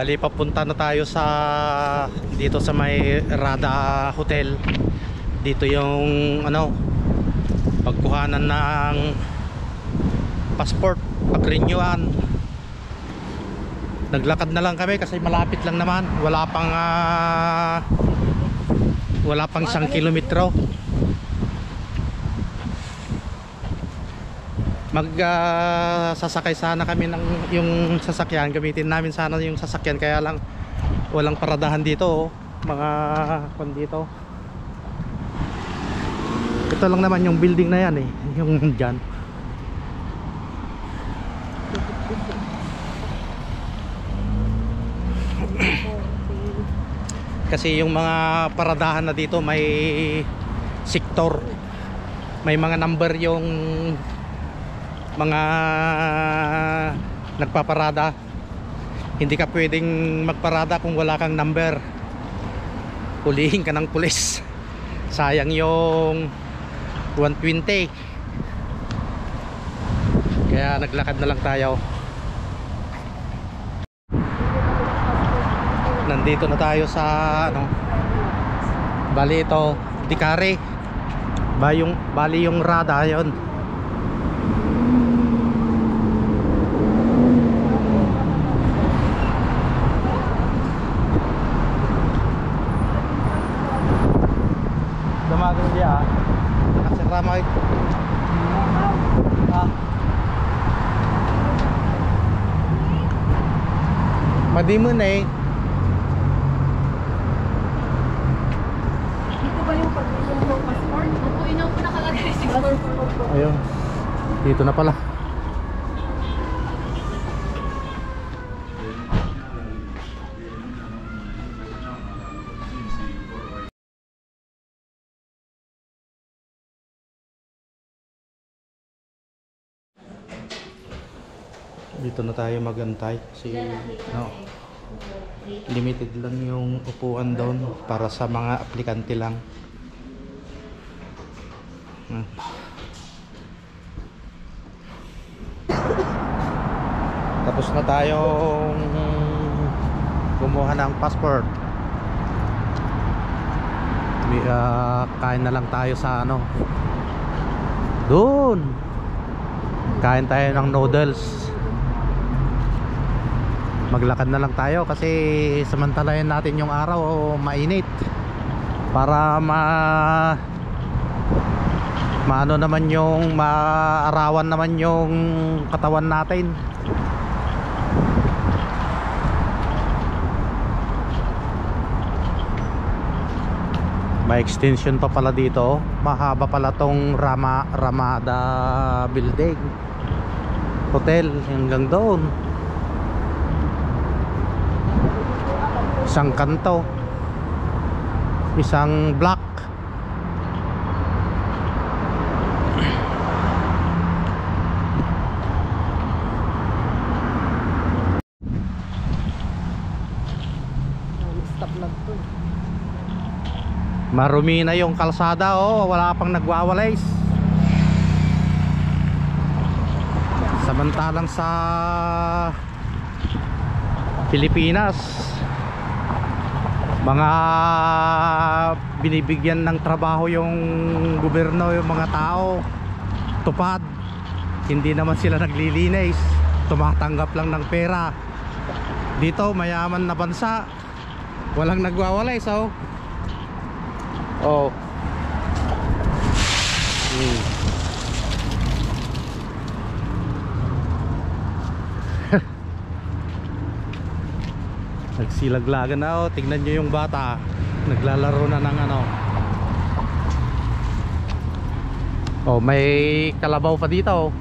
Bali, papunta na tayo sa dito sa may Rada Hotel. Dito yung ano, pagkuhanan ng passport, pag-renewan. Naglakad na lang kami kasi malapit lang naman. Wala pang 1 kilometro. Sasakay sana kami ng yung sasakyan, gamitin namin sana yung sasakyan, kaya lang walang paradahan dito, mga kon dito. Ito lang naman yung building na yan yung dyan. Kasi yung mga paradahan na dito may sektor, may mga number yung mga nagpaparada. Hindi ka pwedeng magparada kung wala kang number, hulihin ka ng pulis. Sayang yung 120. Kaya naglakad na lang tayo. Nandito na tayo sa ano, bali ito Dikari, bali yung Rada yon. Dumagan dia kasi ramai madimun ayun, dito na pala. Dito na tayo magantay kasi no, limited lang yung upuan doon para sa mga aplikante lang. Tapos na tayong kumuha ng passport. Kain na lang tayo sa ano, doon kain tayo ng noodles. Maglakad na lang tayo kasi samantalayan natin yung araw mainit para maano naman yung maarawan naman yung katawan natin. May extension pa pala dito, mahaba pala tong Ramada Building Hotel hanggang doon. Isang kanto, isang block. Marumi na yung kalsada, wala pang nagwawalays. Samantalang sa Pilipinas, mga binibigyan ng trabaho yung gobyerno, yung mga tao, tupad. Hindi naman sila naglilinis, tumatanggap lang ng pera. Dito mayaman na bansa, walang nagwawalays. Nagsilaglagan na. Tignan nyo yung bata, naglalaro na ng ano. May kalabaw pa dito.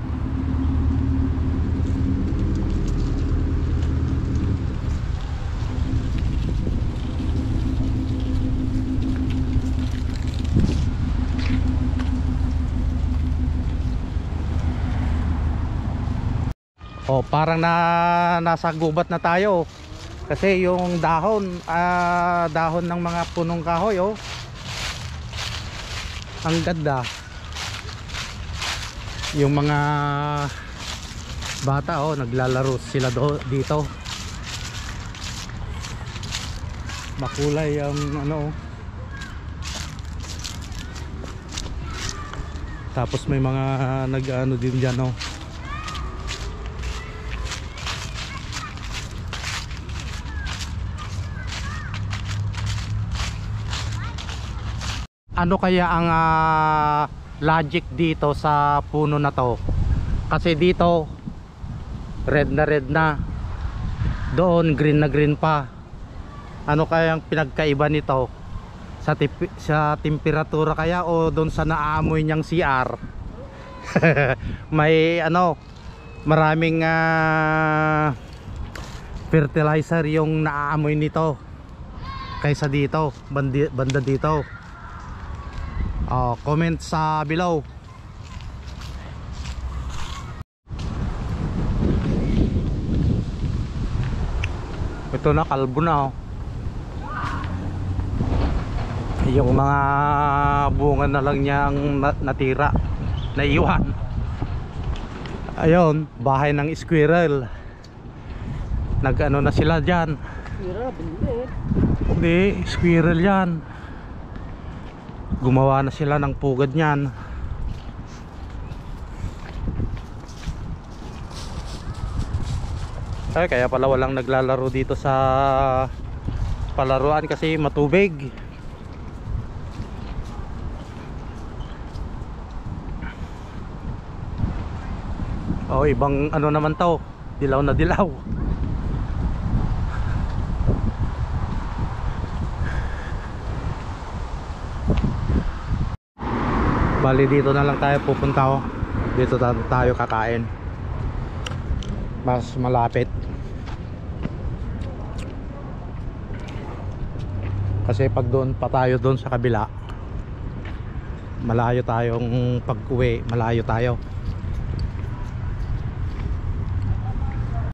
Parang nasa gubat na tayo kasi yung dahon ng mga punong kahoy ang ganda. Yung mga bata naglalaro sila dito. Makulay ang ano. Tapos may mga nag-ano din dyan, oh. Ano kaya ang logic dito sa puno na to? Kasi dito red na, doon green na green pa. Ano kaya ang pinagkaiba nito? Sa temperatura kaya o doon sa naamoy niyang CR? May ano, maraming fertilizer yung naaamoy nito kaysa dito, banda dito. Comment sa below. Ito na, kalbo na, oh. Yung mga bunga na lang niyang natira, naiwan. Ayun, bahay ng squirrel. Nag-ano na sila dyan. Hindi, squirrel yan. Gumawa na sila ng pugad niyan. Ay, kaya pala walang naglalaro dito sa palaruan kasi matubig. Oh, ibang ano naman to, dilaw na dilaw. Bali dito na lang tayo pupunta, oh. Dito tayo kakain. Mas malapit. Kasi pag doon pa tayo doon sa kabila, malayo tayong pag-uwi, malayo tayo.